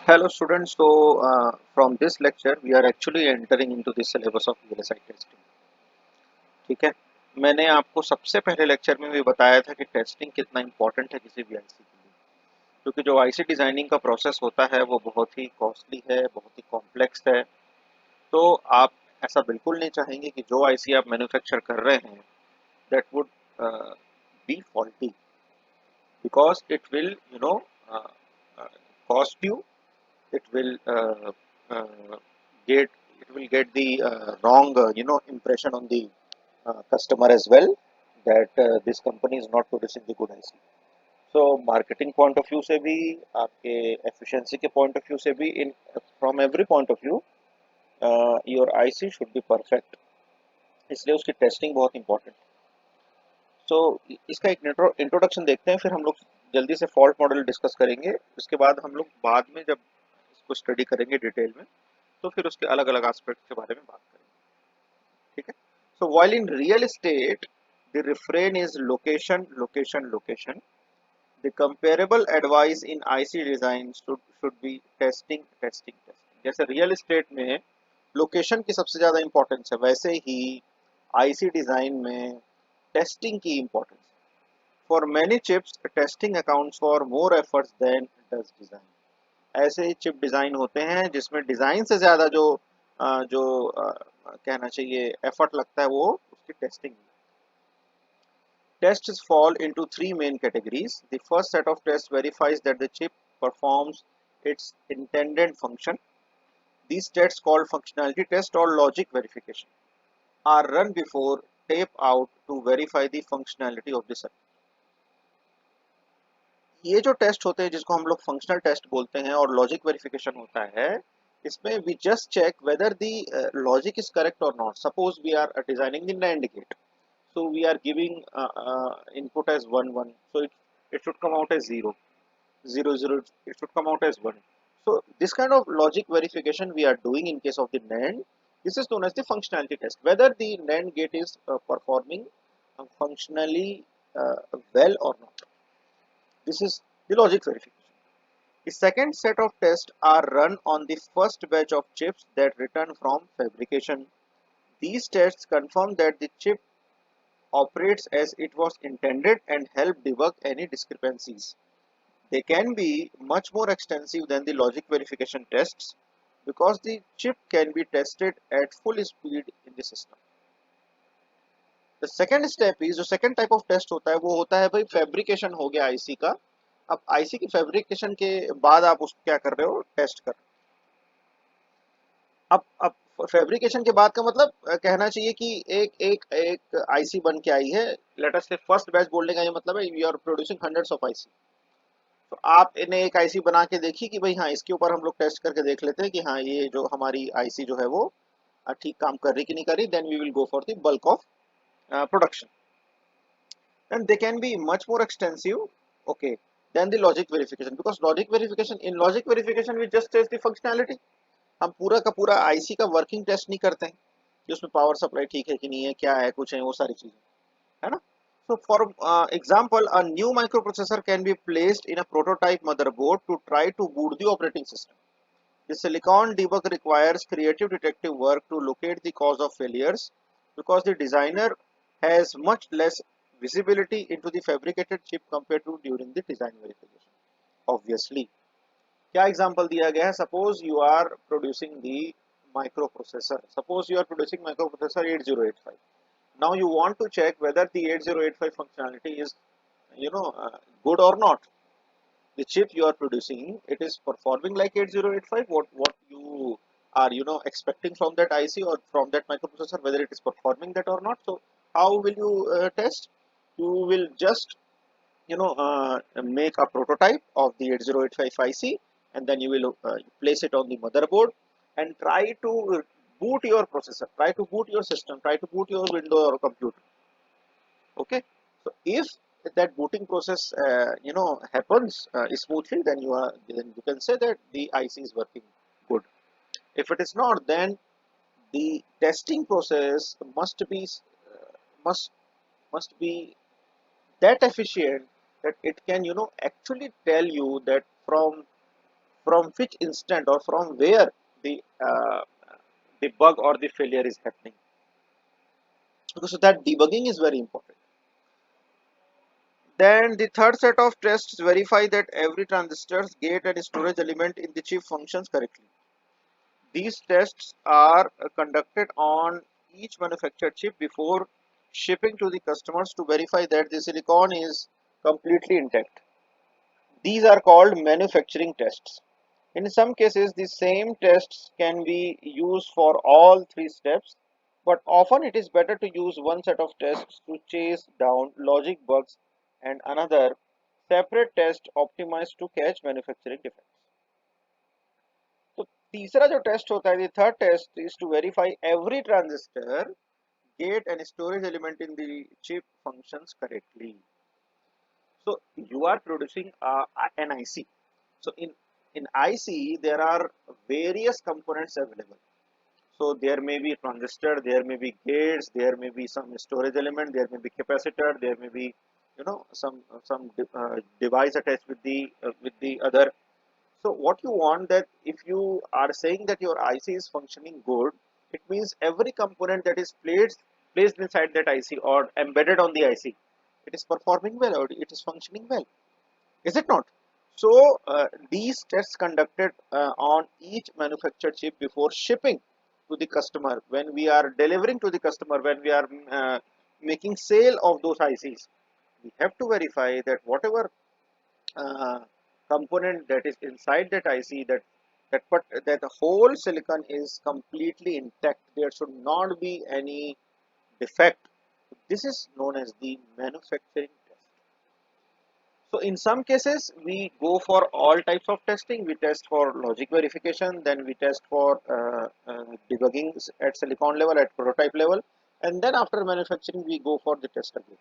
Hello students, from this lecture we are actually entering into the syllabus of VLSI testing. ठीक है, मैंने आपको सबसे पहले लेक्चर में भी बताया था कि टेस्टिंग कितना इम्पोर्टेंट है किसी भी आईसी के लिए, क्योंकि जो आईसी डिजाइनिंग का प्रोसेस होता है वो बहुत ही कॉस्टली है, बहुत ही कॉम्प्लेक्स है। तो आप ऐसा बिल्कुल नहीं चाहेंगे कि जो आईसी आप मैन्युफैक्चर कर रहे हैं that would be faulty, because it will cost you, it will get get the wrong impression on the customer as well, that this company is not producing the good IC. So marketing point of view से भी, आपके efficiency के point of view से भी, in from every point of view your IC should be perfect. इसलिए उसकी testing बहुत important है। सो इसका एक इंट्रोडक्शन देखते हैं, फिर हम लोग जल्दी से फॉल्ट मॉडल डिस्कस करेंगे। उसके बाद हम लोग बाद में जब इसको स्टडी करेंगे डिटेल में तो फिर उसके अलग अलग एस्पेक्ट के बारे में बात करेंगे। ठीक है। So while in real estate the refrain is location location location, the comparable advice in IC design should be testing testing testing. जैसे रियल एस्टेट में लोकेशन की सबसे ज्यादा इंपॉर्टेंस है, वैसे ही आईसी डिजाइन में टेस्टिंग की इंपॉर्टेंस है। For many chips testing accounts for more efforts than does design. ऐसे ही चिप डिजाइन होते हैं जिसमें डिजाइन से ज्यादा कहना चाहिए एफर्ट लगता है वो उसकी टेस्टिंग में। Tests fall into three main categories. The first set of tests verifies that the chip performs its intended function. These tests, called functionality test or logic verification, are run before tape out to verify the functionality of the circuit. ये जो test होते हैं जिसको हम लोग functional test बोलते हैं और लॉजिक वेरिफिकेशन होता है, इसमें we just check whether the logic is correct और not. Suppose we are designing the NAND gate, so we are giving input as 1 1, so it should come out as 0 0 0, it should come out as 1. So this kind of logic verification we are doing in case of the NAND. This is known as the functionality test, whether the NAND gate is performing functionally well or not. This is the logic verification. The second set of tests are run on the first batch of chips that return from fabrication. These tests confirm that the chip operates as it was intended and help debug any discrepancies. They can be much more extensive than the logic verification tests because the chip can be tested at full speed in the system. The second step is, जो second type of test होता है वो होता है भाई fabrication हो गया IC का। अब आईसी की फैब्रिकेशन के बाद आप उसको क्या कर रहे हो, टेस्ट कर। अब फैब्रिकेशन के बाद का मतलब कहना चाहिए कि एक एक एक आईसी बन के आई है। लेट अस से फर्स्ट बैच बोलने का ये मतलब है we are producing hundreds of IC. तो आप इन्हें एक आईसी बना के देखिए कि भाई हाँ इसके ऊपर हम लोग टेस्ट करके देख लेते हैं कि हाँ ये जो हमारी आईसी जो है वो ठीक काम कर रही कि नहीं कर रही। Then we will go for the bulk of production, and they can be much more extensive, okay, than the logic verification, because logic verification we just test the functionality। हम पूरा का पूरा आईसी का वर्किंग टेस्ट नहीं करते हैं कि उसमें पावर सप्लाई ठीक है कि नहीं है, क्या है, कुछ है, वो सारी चीजें है ना। So for example, a new microprocessor can be placed in a prototype motherboard to try to boot the operating system. The silicon debug requires creative detective work to locate the cause of failures because the designer has much less visibility into the fabricated chip compared to during the design verification. Obviously, क्या example दिया गया है, suppose you are producing the microprocessor, suppose you are producing microprocessor 8085। now you want to check whether the 8085 functionality is you know uh, good or not. The chip you are producing, it is performing like 8085, what you are expecting from that IC or from that microprocessor, whether it is performing that or not. So how will you test? You will just make a prototype of the 8085 IC, and then you will place it on the motherboard and try to boot your processor, try to boot your system, try to boot your window or computer. Okay, so if that booting process happens smoothly, then you can say that the IC is working good. If it is not, then the testing process must must be that efficient that it can actually tell you that from from which instant or from where the bug or the failure is happening. So that debugging is very important. Then the third set of tests verify that every transistor's gate and storage element in the chip functions correctly. These tests are conducted on each manufactured chip before shipping to the customers to verify that the silicon is completely intact. These are called manufacturing tests. In some cases, the same tests can be used for all three steps, but often it is better to use one set of tests to chase down logic bugs and another separate test optimized to catch manufacturing defects. तो तीसरा जो test होता है, the third test is to verify every transistor, gate and storage element in the chip functions correctly. So you are producing an IC. So in IC there are various components available. So there may be transistor, there may be gates, there may be some storage element, there may be capacitor, there may be some device attached with the other. So what you want, that if you are saying that your IC is functioning good, it means every component that is placed inside that IC or embedded on the IC, it is performing well or it is functioning well. Is it not? So these tests conducted on each manufactured chip before shipping to the customer, when we are delivering to the customer, when we are making sale of those ICs, we have to verify that whatever uh, component that is inside that IC, that the whole silicon is completely intact. There should not be any defect. This is known as the manufacturing test. So in some cases, we go for all types of testing. We test for logic verification, then we test for debugging at silicon level, at prototype level, and then after manufacturing, we go for the test again.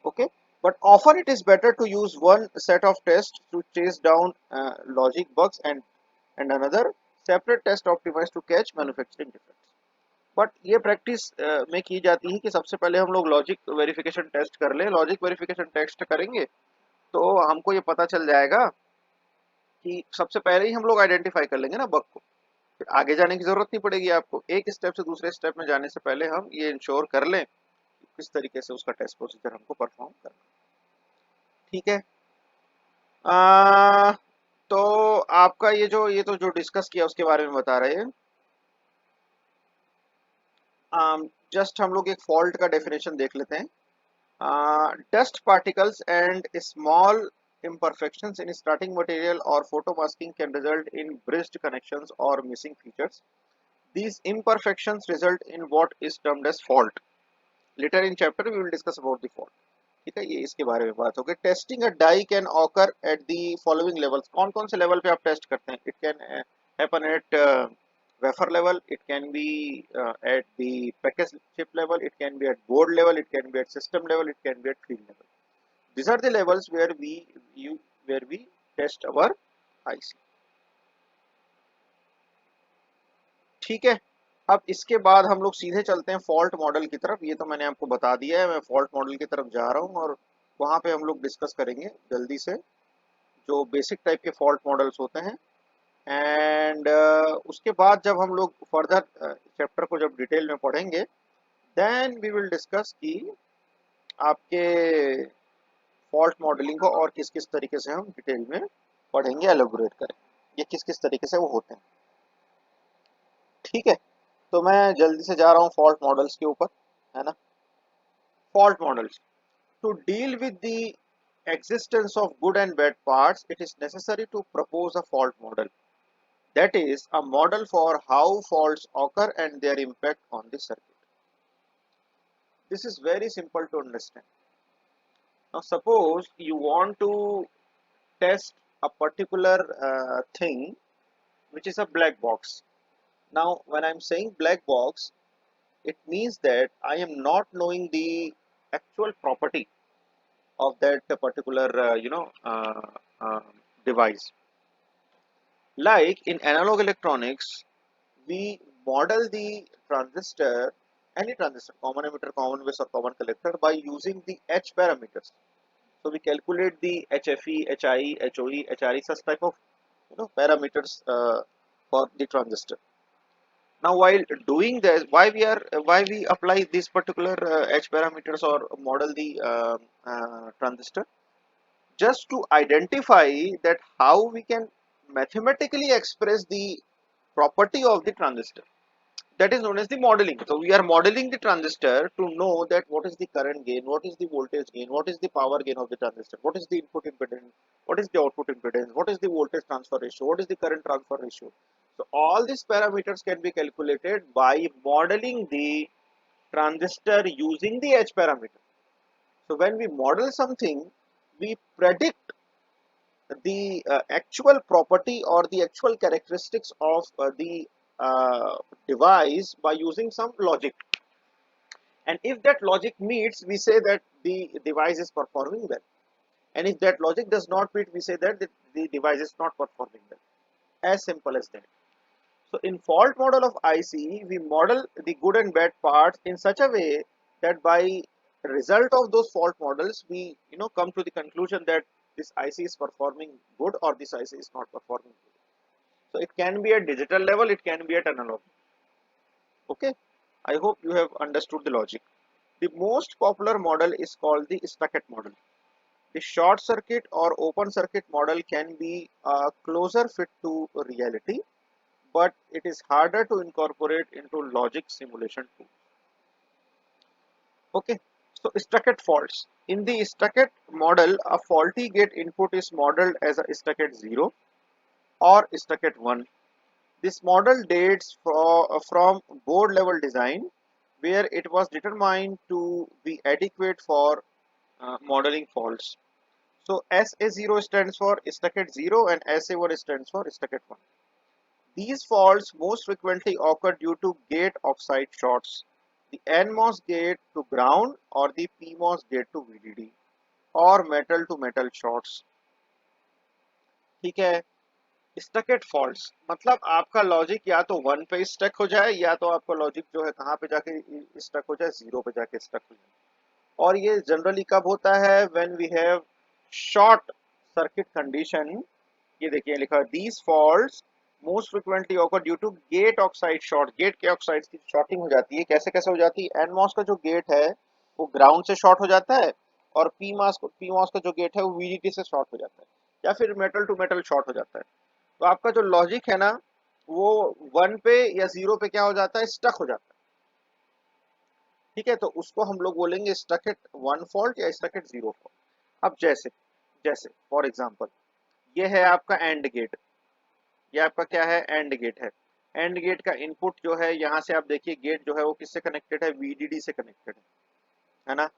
Okay, but often it is better to use one set of tests to chase down logic bugs and another separate test optimized to catch manufacturing defects. But ये practice में की जाती है कि सबसे पहले हम लोग लॉजिक वेरिफिकेशन टेस्ट कर लें. लॉजिक वेरिफिकेशन टेस्ट करेंगे तो हमको ये पता चल जाएगा कि सबसे पहले ही हम लोग आइडेंटिफाई कर लेंगे ना बग को. फिर आगे जाने की जरूरत नहीं पड़ेगी आपको. एक स्टेप से दूसरे स्टेप में जाने से पहले हम ये इंश्योर कर लें कि किस तरीके से उसका टेस्ट प्रोसीजर हमको परफॉर्म करना. ठीक है. आ, तो आपका ये तो जो डिस्कस किया उसके बारे में बता रहे हैं. जस्ट हम लोग एक फॉल्ट का डेफिनेशन देख लेते हैं. Dust particles and small imperfections in starting material or photomasking can result in bridged connections or missing features. These imperfections result in what is termed as fault. Later in chapter we will discuss about the fault. ठीक है, ये इसके बारे में बात होगी. Testing a die can occur at the following levels. कौन कौन से लेवल पे आप टेस्ट करते हैं? It can happen at wafer level, it can be at the package chip level, it can be at board level, it can be at system level, it can be at field level. These are the levels where we test our IC. ठीक है. अब इसके बाद हम लोग सीधे चलते हैं फॉल्ट मॉडल की तरफ. ये तो मैंने आपको बता दिया है, मैं फॉल्ट मॉडल की तरफ जा रहा हूँ और वहाँ पे हम लोग डिस्कस करेंगे जल्दी से जो बेसिक टाइप के फॉल्ट मॉडल्स होते हैं. एंड उसके बाद जब हम लोग फर्दर चैप्टर को जब डिटेल में पढ़ेंगे, देन वी विल डिस्कस कि आपके फॉल्ट मॉडलिंग को और किस किस तरीके से हम डिटेल में पढ़ेंगे, एलोबोरेट करें, ये किस किस तरीके से वो होते हैं. ठीक है. तो मैं जल्दी से जा रहा हूँ फॉल्ट मॉडल्स के ऊपर, है ना. Fault models. To deal with the existence of good and bad parts, it is necessary to propose a fault model. That is a model for how faults occur and their impact on the circuit. This is very simple to understand. Now suppose you want to test a particular thing which is a black box. Now when I am saying black box, it means that I am not knowing the actual property of that particular device. Like in analog electronics, we model the transistor, any transistor, common emitter, common base or common collector, by using the H parameters. So we calculate the HFE, HIE, HOE, HRE, such type of parameters for the transistor. Now, while doing this, why we apply these particular H parameters or model the transistor? Just to identify that how we can mathematically express the property of the transistor. That is known as the modeling. So we are modeling the transistor to know that what is the current gain, what is the voltage gain, what is the power gain of the transistor, what is the input impedance, what is the output impedance, what is the voltage transfer ratio, what is the current transfer ratio. So all these parameters can be calculated by modeling the transistor using the H parameter. So when we model something, we predict the actual property or the actual characteristics of the device by using some logic. And if that logic meets, we say that the device is performing well. And if that logic does not meet, we say that the device is not performing well. As simple as that. So in fault model of IC, we model the good and bad parts in such a way that by result of those fault models, we come to the conclusion that this IC is performing good or this IC is not performing good. So it can be at digital level, it can be at analog. Okay, I hope you have understood the logic. The most popular model is called the Stuckett model. The short circuit or open circuit model can be a closer fit to reality, but it is harder to incorporate into logic simulation too. Okay, so Stuckett faults. In the Stuckett model, a faulty gate input is modeled as a Stuckett 0 or Stuckett 1. This model dates from board level design, where it was determined to be adequate for modeling faults. So SA0 stands for Stuckett 0 and SA1 stands for Stuckett 1. These faults most frequently occur due to gate offside shorts, the NMOS gate to ground or the PMOS gate to VDD और metal to metal shorts. ठीक है. स्टकेट faults मतलब आपका logic या तो one पे stuck हो जाए या तो आपका लॉजिक जो है कहाँ पे जाके स्टक हो जाए, जीरो पे जाके स्टक हो जाए. और ये जनरली कब होता है? When we have short circuit condition. ये देखिए लिखा है these faults most frequently occur due to gate oxide short. Gate के ऑक्साइड की शॉर्टिंग हो जाती है. कैसे कैसे हो जाती है? एनमॉस का जो गेट है वो ग्राउंड से शॉर्ट हो जाता है और पीमॉस का जो गेट है वो वीडीटी से शॉर्ट हो जाता है या फिर मेटल टू मेटल शॉर्ट हो जाता है. तो आपका जो लॉजिक है ना वो वन पे या जीरो पे क्या हो जाता है? स्टक हो जाता है. ठीक है, तो उसको हम लोग बोलेंगे स्टक एट वन फॉल्ट या स्टक एट जीरो फॉल्ट. अब जैसे जैसे फॉर एग्जांपल ये है आपका एंड गेट. ये आपका क्या है? एंड गेट है. एंड गेट का इनपुट जो है यहाँ से आप देखिए गेट जो है वो किससे कनेक्टेड है? वीडीडी से कनेक्टेड है ना.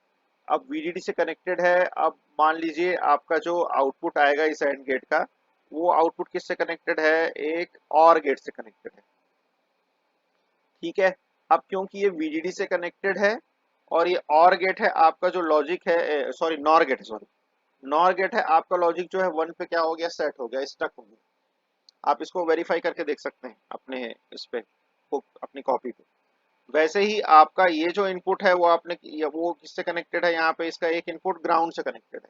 अब वीडीडी से कनेक्टेड है. अब मान लीजिए आपका जो आउटपुट आएगा इस एंड गेट का वो आउटपुट किससे कनेक्टेड है? एक और गेट से कनेक्टेड है. ठीक है. अब क्योंकि ये वीडीडी से कनेक्टेड है और ये और गेट है आपका जो लॉजिक है, सॉरी नॉर गेट है, सॉरी नॉर गेट है आपका लॉजिक जो है वन पे क्या हो गया? सेट हो गया, स्टक हो गया. आप इसको वेरीफाई करके देख सकते हैं अपने इस पे अपनी कॉपी पे. वैसे ही आपका ये जो इनपुट है वो आपने वो किससे कनेक्टेड है? यहाँ पे इसका एक इनपुट ग्राउंड से कनेक्टेड है.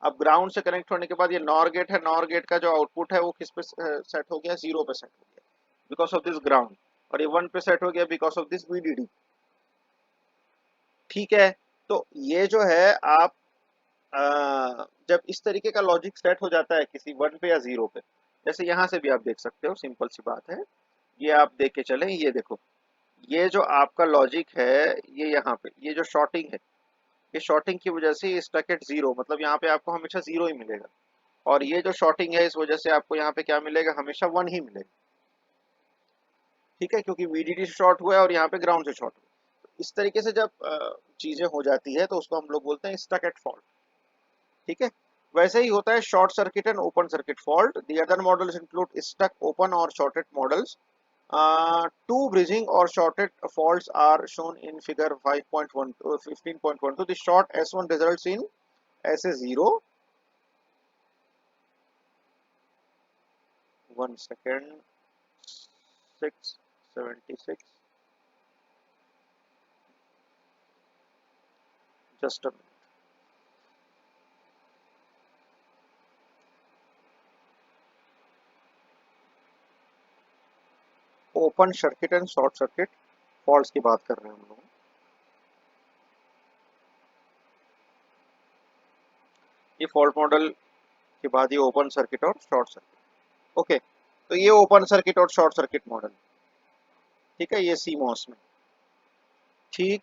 अब ग्राउंड से कनेक्ट होने के बाद ये नॉर गेट है. नॉर गेट का जो आउटपुट है वो किस पे सेट हो गया? जीरो पे सेट हो गया बिकॉज ऑफ दिस ग्राउंड. और ये वन पे सेट हो गया बिकॉज ऑफ दिस वीडीडी. ठीक है. तो ये जो है आप जब इस तरीके का लॉजिक सेट हो जाता है किसी वन पे या जीरो पे, जैसे यहाँ से भी आप देख सकते हो, सिंपल सी बात है. ये आप देख के चलें. ये देखो ये जो आपका लॉजिक है ये यहाँ पे ये जो शॉर्टिंग है ये शॉर्टिंग की वजह से स्टक एट जीरो मतलब यहाँ पे आपको हमेशा जीरो ही मिलेगा. और ये जो शॉर्टिंग है इस वजह से आपको यहाँ पे क्या मिलेगा? हमेशा वन ही मिलेगा. ठीक है, क्योंकि वीडीडी से शॉर्ट हुआ है और यहाँ पे ग्राउंड से शॉर्ट हुआ है. इस तरीके से जब चीजें हो जाती है तो उसको हम लोग बोलते हैं स्टक एट फॉल्ट. ठीक है. वैसे ही होता है short circuit and open circuit fault. The other models include stuck open और shorted models. Two bridging or shorted faults are shown in figure 5.1 15.12. The short S1 results in SA0. 1 second. 676. Just a minute. Open circuit and short circuit faults की बात कर रहे हैं हम लोग। ये fault model के बाद ये ओपन सर्किट और शॉर्ट सर्किट। ओके, तो ये ओपन सर्किट और शॉर्ट सर्किट मॉडल, ठीक है, ये सीमॉस में। ठीक,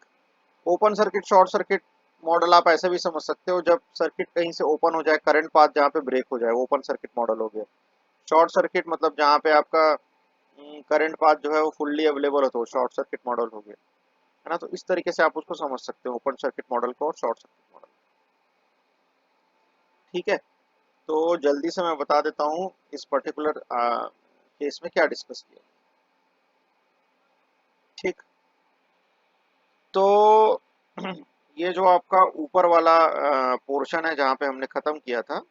open circuit short circuit model आप ऐसे भी समझ सकते हो, जब सर्किट कहीं से ओपन हो जाए, करंट पाथ जहाँ पे ब्रेक हो जाए, ओपन सर्किट मॉडल हो गया। शॉर्ट सर्किट मतलब जहाँ पे आपका करंट पाथ जो है वो फुल्ली अवेलेबल हो, तो शॉर्ट सर्किट मॉडल हो गया, है ना। तो इस तरीके से आप उसको समझ सकते हो, ओपन सर्किट मॉडल को और शॉर्ट सर्किट मॉडल। ठीक है, तो जल्दी से मैं बता देता हूँ इस पर्टिकुलर केस में क्या डिस्कस किया। ठीक, तो ये जो आपका ऊपर वाला पोर्शन है जहाँ पे हमने खत्म किया था,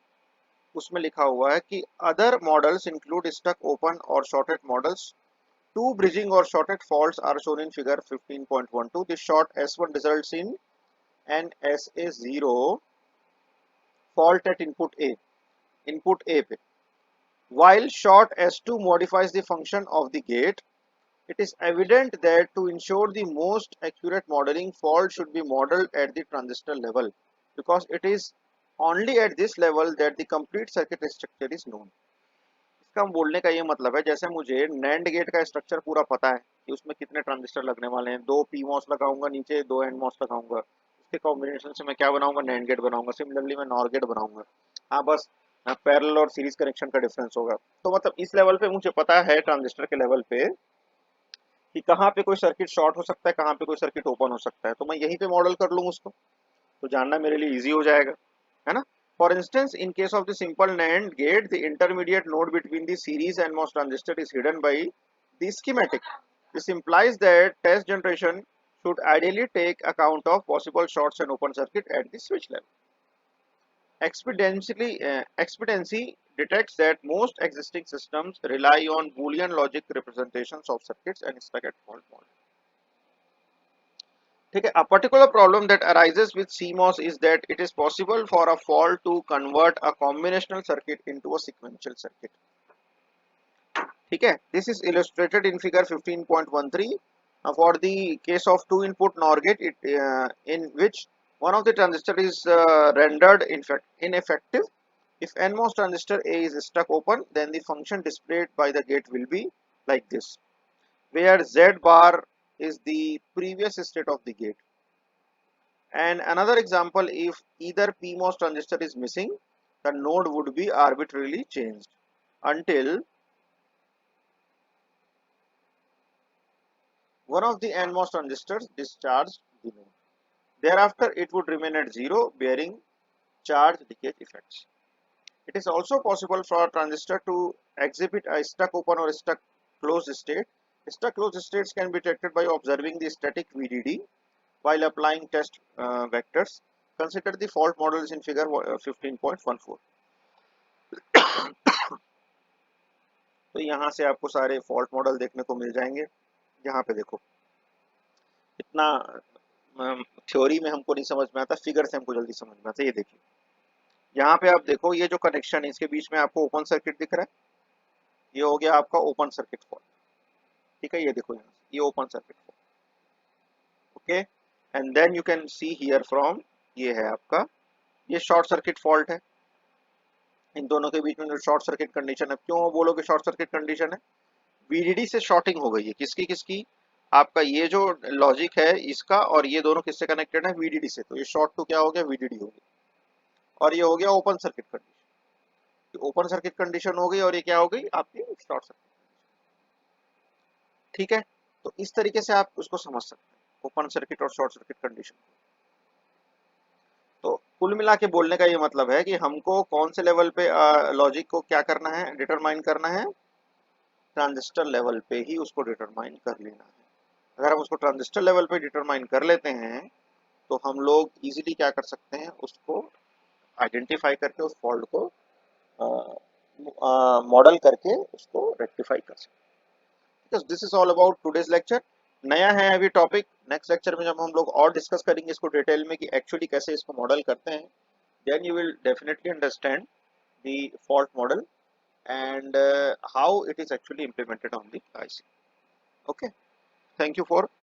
उसमें लिखा हुआ है कि other models include stuck open और shorted models. Two bridging or shorted faults are shown in figure 15.12. The short S1 results in an SA0 fault at input A पे, while short S2 modifies the function of the gate. It is evident that to ensure the most accurate modeling, fault should be modeled at the transistor level, because it is only at this level that the complete circuit structure is known. इसका बोलने का ये मतलब है, जैसे मुझे NAND gate का structure पूरा पता है कि उसमें कितने ट्रांजिस्टर लगने वाले हैं, दो पी मॉस लगाऊंगा, नीचे दो एन मॉस लगाऊंगा, उसके कॉम्बिनेशन से मैं क्या बनाऊंगा, नैंड गेट बनाऊंगा। सिमिलरली मैं नॉर गेट बनाऊंगा। हाँ, बस पैरेलल और सीरीज कनेक्शन का डिफरेंस होगा। तो मतलब इस लेवल पे मुझे पता है, ट्रांजिस्टर के लेवल पे, कि कहाँ पे कोई सर्किट शॉर्ट हो सकता है, कहाँ पे कोई सर्किट ओपन हो सकता है, तो मैं यहीं पे मॉडल कर लूँ उसको, तो जानना मेरे लिए इजी हो जाएगा, है ना। For instance, in case of the simple NAND gate, the intermediate node between the series and MOS transistor is hidden by the schematic. This implies that test generation should ideally take account of possible shorts and open circuit at the switch level. Expediency detects that most existing systems rely on Boolean logic representations of circuits and stuck at fault mode. A particular problem that arises with CMOS is that it is possible for a fault to convert a combinational circuit into a sequential circuit. This is illustrated in figure 15.13 for the case of two input NOR gate, in which one of the transistor is rendered ineffective. If NMOS transistor A is stuck open, then the function displayed by the gate will be like this, where Z bar is the previous state of the gate. And another example, if either PMOS transistor is missing, the node would be arbitrarily changed until one of the NMOS transistors discharged the node. Thereafter, it would remain at zero, bearing charge leakage effects. It is also possible for a transistor to exhibit a stuck open or stuck closed state. Stuck closed states can be detected by observing the static VDD while applying test vectors. Consider the fault models in figure 15.14. तो यहाँ से आपको सारे fault model देखने को मिल जाएंगे। यहाँ पे देखो, इतना थ्योरी में हमको नहीं समझ में आता, फिगर से हमको जल्दी समझ में आता है। ये देखिए, यहाँ पे आप देखो, ये जो कनेक्शन है इसके बीच में आपको ओपन सर्किट दिख रहा है, ये हो गया आपका ओपन सर्किट फॉल्ट। ठीक है, ये देखो यहाँ ये open circuit fault. Okay, and then you can see here from, ये है आपका, ये शॉर्ट सर्किट फॉल्ट है। इन दोनों के बीच में जो शॉर्ट सर्किट कंडीशन है, क्यों बोलोगे शॉर्ट सर्किट कंडीशन है? वीडीडी से शॉर्टिंग हो गई है। किसकी किसकी? आपका ये जो लॉजिक है इसका, और ये दोनों किससे कनेक्टेड है? वीडीडी से। तो ये शॉर्ट टू क्या हो गया? वीडीडी हो गया। और ये हो गया open circuit condition. Open circuit condition हो गई, और ये क्या हो गई? आपकी शॉर्ट सर्किट। ठीक है, तो इस तरीके से आप उसको समझ सकते हैं, ओपन सर्किट और शॉर्ट सर्किट कंडीशन। तो कुल मिला के बोलने का ये मतलब है कि हमको कौन से लेवल पे लॉजिक को क्या करना है, डिटरमाइन करना है? ट्रांजिस्टर लेवल पे ही उसको डिटरमाइन कर लेना है। अगर हम उसको ट्रांजिस्टर लेवल पे डिटरमाइन कर लेते हैं, तो हम लोग इजीली क्या कर सकते हैं, उसको आइडेंटिफाई करके उस फॉल्ट को मॉडल करके उसको रेक्टिफाई कर सकते हैं। This is all about today's lecture. नया है अभी टॉपिक, नेक्स्ट लेक्चर में जब हम लोग और डिस्कस करेंगे इसको डिटेल में कि एक्चुअली कैसे इसको मॉडल करते हैं, then you will definitely understand the fault model and how it is actually implemented on the IC. Okay, thank you for